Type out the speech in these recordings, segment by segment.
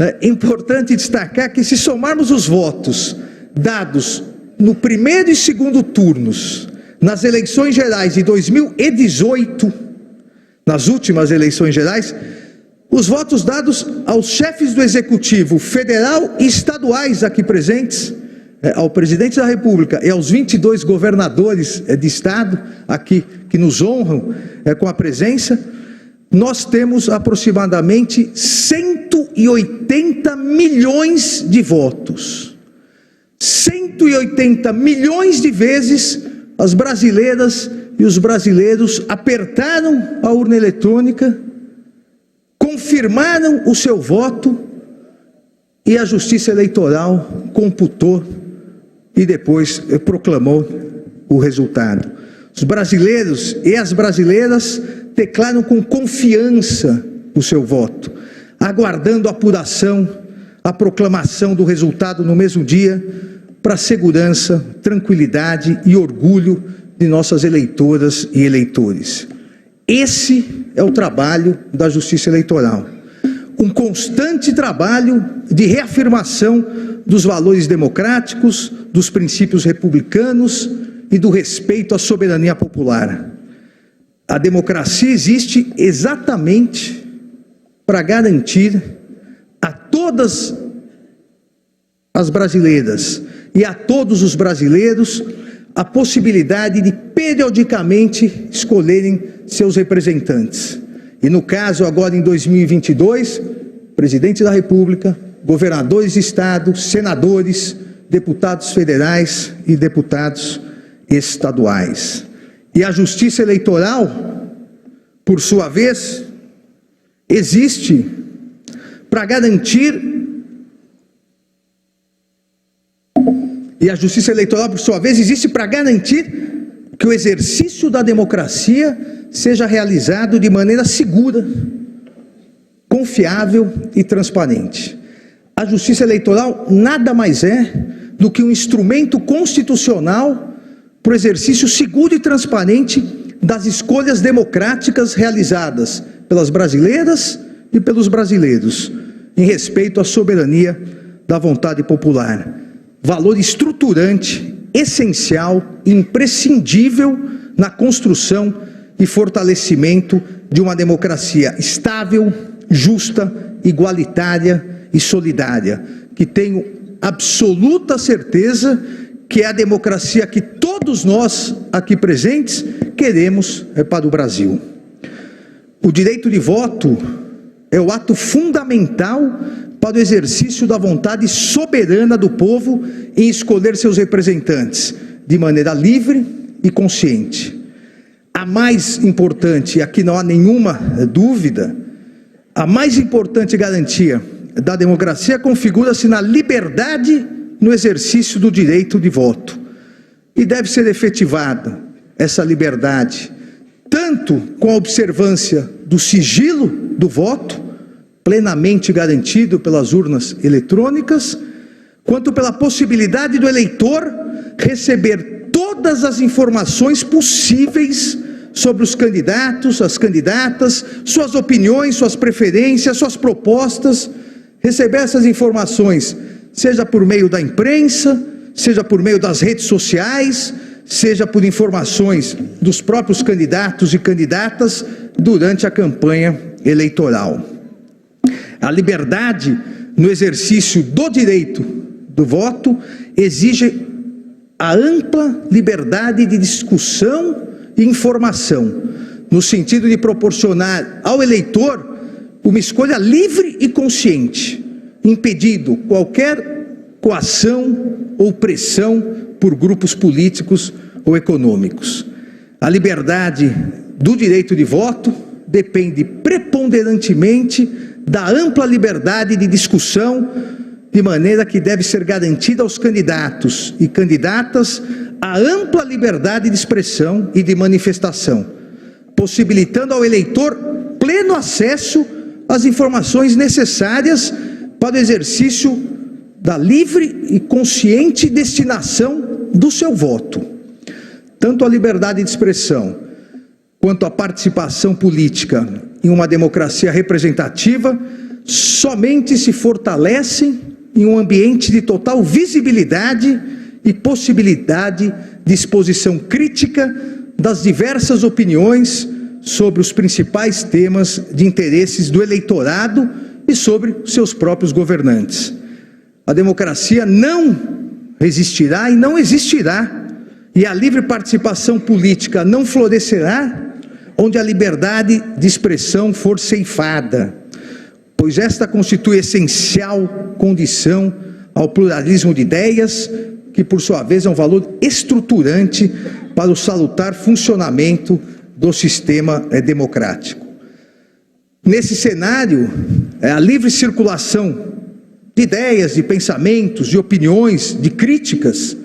É importante destacar que, se somarmos os votos dados no primeiro e segundo turnos nas eleições gerais de 2018, nas últimas eleições gerais, os votos dados aos chefes do Executivo federal e estaduais aqui presentes, ao presidente da República e aos 22 governadores de estado aqui que nos honram com a presença, nós temos aproximadamente 180 milhões de votos. 180 milhões de vezes as brasileiras e os brasileiros apertaram a urna eletrônica, confirmaram o seu voto e a Justiça Eleitoral computou e depois proclamou o resultado. Os brasileiros e as brasileiras declaram com confiança o seu voto, aguardando a apuração, a proclamação do resultado no mesmo dia, para a segurança, tranquilidade e orgulho de nossas eleitoras e eleitores. Esse é o trabalho da Justiça Eleitoral, um constante trabalho de reafirmação dos valores democráticos, dos princípios republicanos e do respeito à soberania popular. A democracia existe exatamente para garantir a todas as brasileiras e a todos os brasileiros a possibilidade de periodicamente escolherem seus representantes. E no caso agora em 2022, presidente da República, governadores de estado, senadores, deputados federais e deputados estaduais. E a Justiça Eleitoral, por sua vez, existe para garantir, que o exercício da democracia seja realizado de maneira segura, confiável e transparente. A Justiça Eleitoral nada mais é do que um instrumento constitucional para o exercício seguro e transparente das escolhas democráticas realizadas pelas brasileiras e pelos brasileiros, em respeito à soberania da vontade popular. Valor estruturante, essencial e imprescindível na construção e fortalecimento de uma democracia estável, justa, igualitária e solidária, que tenho absoluta certeza que é a democracia que todos nós aqui presentes queremos para o Brasil. O direito de voto é o ato fundamental para o exercício da vontade soberana do povo em escolher seus representantes de maneira livre e consciente. A mais importante, e aqui não há nenhuma dúvida, a mais importante garantia da democracia configura-se na liberdade no exercício do direito de voto. E deve ser efetivada essa liberdade, tanto com a observância do sigilo do voto, plenamente garantido pelas urnas eletrônicas, quanto pela possibilidade do eleitor receber todas as informações possíveis sobre os candidatos, as candidatas, suas opiniões, suas preferências, suas propostas, receber essas informações, seja por meio da imprensa, seja por meio das redes sociais, seja por informações dos próprios candidatos e candidatas durante a campanha eleitoral. A liberdade no exercício do direito do voto exige a ampla liberdade de discussão e informação, no sentido de proporcionar ao eleitor uma escolha livre e consciente, impedindo qualquer coação ou pressão por grupos políticos ou econômicos. A liberdade do direito de voto depende preponderantemente da ampla liberdade de discussão, de maneira que deve ser garantida aos candidatos e candidatas a ampla liberdade de expressão e de manifestação, possibilitando ao eleitor pleno acesso às informações necessárias para o exercício da livre e consciente destinação do seu voto. Tanto a liberdade de expressão quanto a participação política em uma democracia representativa somente se fortalecem em um ambiente de total visibilidade e possibilidade de exposição crítica das diversas opiniões sobre os principais temas de interesses do eleitorado e sobre seus próprios governantes. A democracia não resistirá e não existirá, e a livre participação política não florescerá onde a liberdade de expressão for ceifada, pois esta constitui essencial condição ao pluralismo de ideias, que por sua vez é um valor estruturante para o salutar funcionamento do sistema democrático. Nesse cenário, a livre circulação de ideias, de pensamentos, de opiniões, de críticas,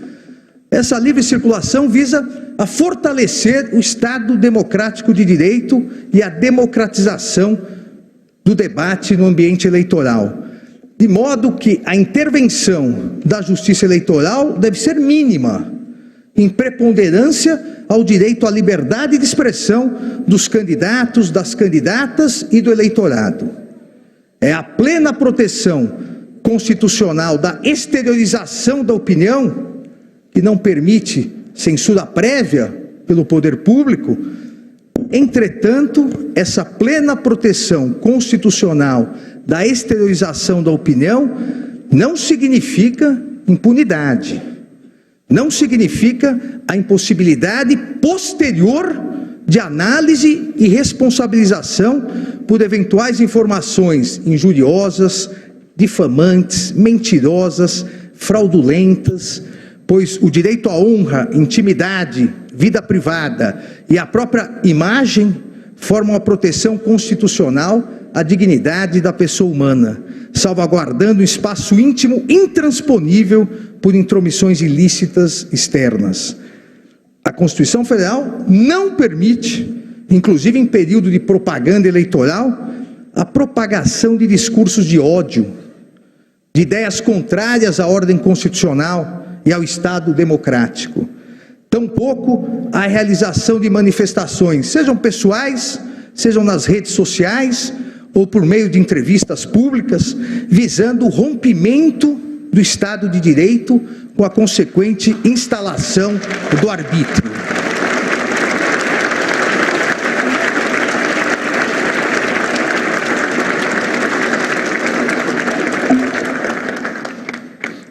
essa livre circulação visa a fortalecer o Estado democrático de direito e a democratização do debate no ambiente eleitoral, de modo que a intervenção da Justiça Eleitoral deve ser mínima, em preponderância ao direito à liberdade de expressão dos candidatos, das candidatas e do eleitorado. É a plena proteção constitucional da exteriorização da opinião, que não permite censura prévia pelo poder público. Entretanto, essa plena proteção constitucional da exteriorização da opinião não significa impunidade, não significa a impossibilidade posterior de análise e responsabilização por eventuais informações injuriosas, difamantes, mentirosas, fraudulentas, pois o direito à honra, intimidade, vida privada e a própria imagem formam a proteção constitucional à dignidade da pessoa humana, salvaguardando um espaço íntimo intransponível por intromissões ilícitas externas. A Constituição Federal não permite, inclusive em período de propaganda eleitoral, a propagação de discursos de ódio, de ideias contrárias à ordem constitucional e ao Estado democrático. Tampouco a realização de manifestações, sejam pessoais, sejam nas redes sociais ou por meio de entrevistas públicas, visando o rompimento do Estado de Direito com a consequente instalação do arbítrio.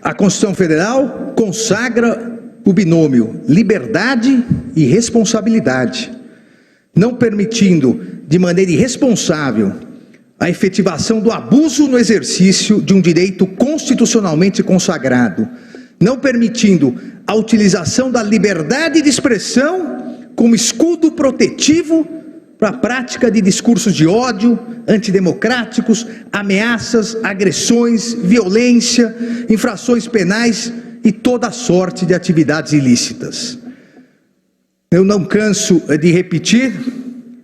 A Constituição Federal consagra o binômio liberdade e responsabilidade, não permitindo de maneira irresponsável a efetivação do abuso no exercício de um direito constitucionalmente consagrado, não permitindo a utilização da liberdade de expressão como escudo protetivo para a prática de discursos de ódio, antidemocráticos, ameaças, agressões, violência, infrações penais e toda sorte de atividades ilícitas. Eu não canso de repetir,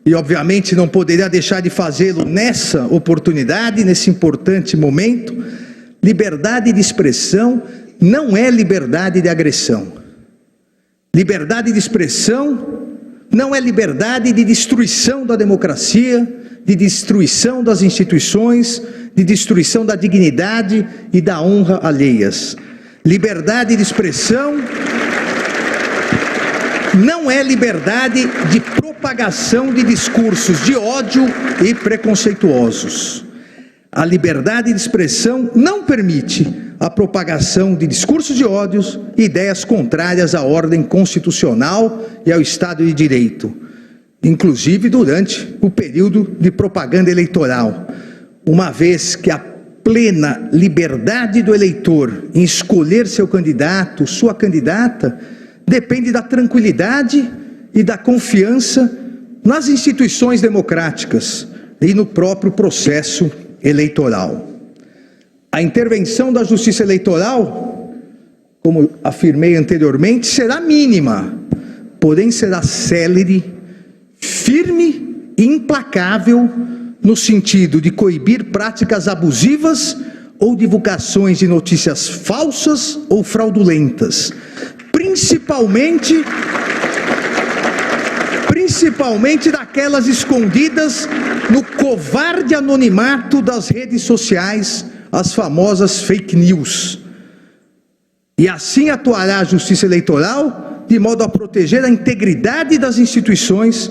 e obviamente não poderia deixar de fazê-lo nessa oportunidade, nesse importante momento: liberdade de expressão não é liberdade de agressão. Liberdade de expressão não é liberdade de destruição da democracia, de destruição das instituições, de destruição da dignidade e da honra alheias. Liberdade de expressão não é liberdade de propagação de discursos de ódio e preconceituosos. A liberdade de expressão não permite a propagação de discursos de ódios e ideias contrárias à ordem constitucional e ao Estado de Direito, inclusive durante o período de propaganda eleitoral, uma vez que a plena liberdade do eleitor em escolher seu candidato, sua candidata, depende da tranquilidade e da confiança nas instituições democráticas e no próprio processo eleitoral. A intervenção da Justiça Eleitoral, como afirmei anteriormente, será mínima, porém será célere, firme e implacável no sentido de coibir práticas abusivas ou divulgações de notícias falsas ou fraudulentas, principalmente principalmente daquelas escondidas no covarde anonimato das redes sociais, as famosas fake news. E assim atuará a Justiça Eleitoral de modo a proteger a integridade das instituições,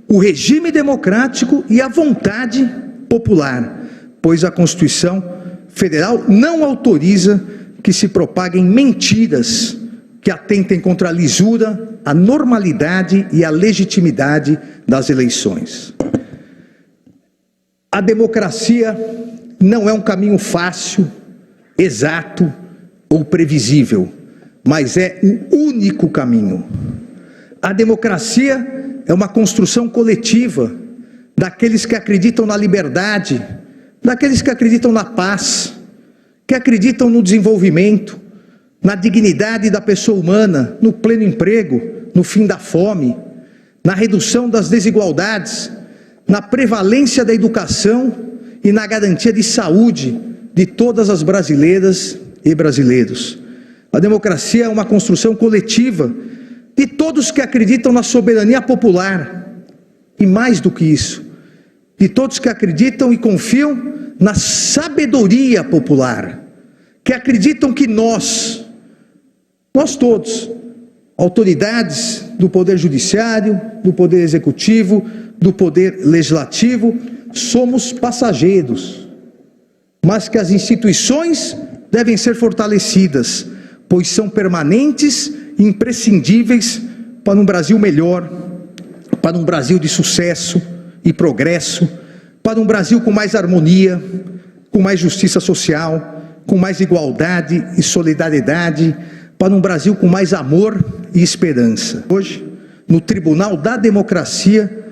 o regime democrático e a vontade popular, pois a Constituição Federal não autoriza que se propaguem mentiras que atentem contra a lisura, a normalidade e a legitimidade das eleições. A democracia não é um caminho fácil, exato ou previsível, mas é o único caminho. A democracia é uma construção coletiva daqueles que acreditam na liberdade, daqueles que acreditam na paz, que acreditam no desenvolvimento, na dignidade da pessoa humana, no pleno emprego, no fim da fome, na redução das desigualdades, na prevalência da educação e na garantia de saúde de todas as brasileiras e brasileiros. A democracia é uma construção coletiva de todos que acreditam na soberania popular e, mais do que isso, de todos que acreditam e confiam na sabedoria popular, que acreditam que nós todos, autoridades do Poder Judiciário, do Poder Executivo, do Poder Legislativo, somos passageiros, mas que as instituições devem ser fortalecidas, pois são permanentes e imprescindíveis para um Brasil melhor, para um Brasil de sucesso e progresso, para um Brasil com mais harmonia, com mais justiça social, com mais igualdade e solidariedade, para um Brasil com mais amor e esperança. Hoje, no Tribunal da Democracia,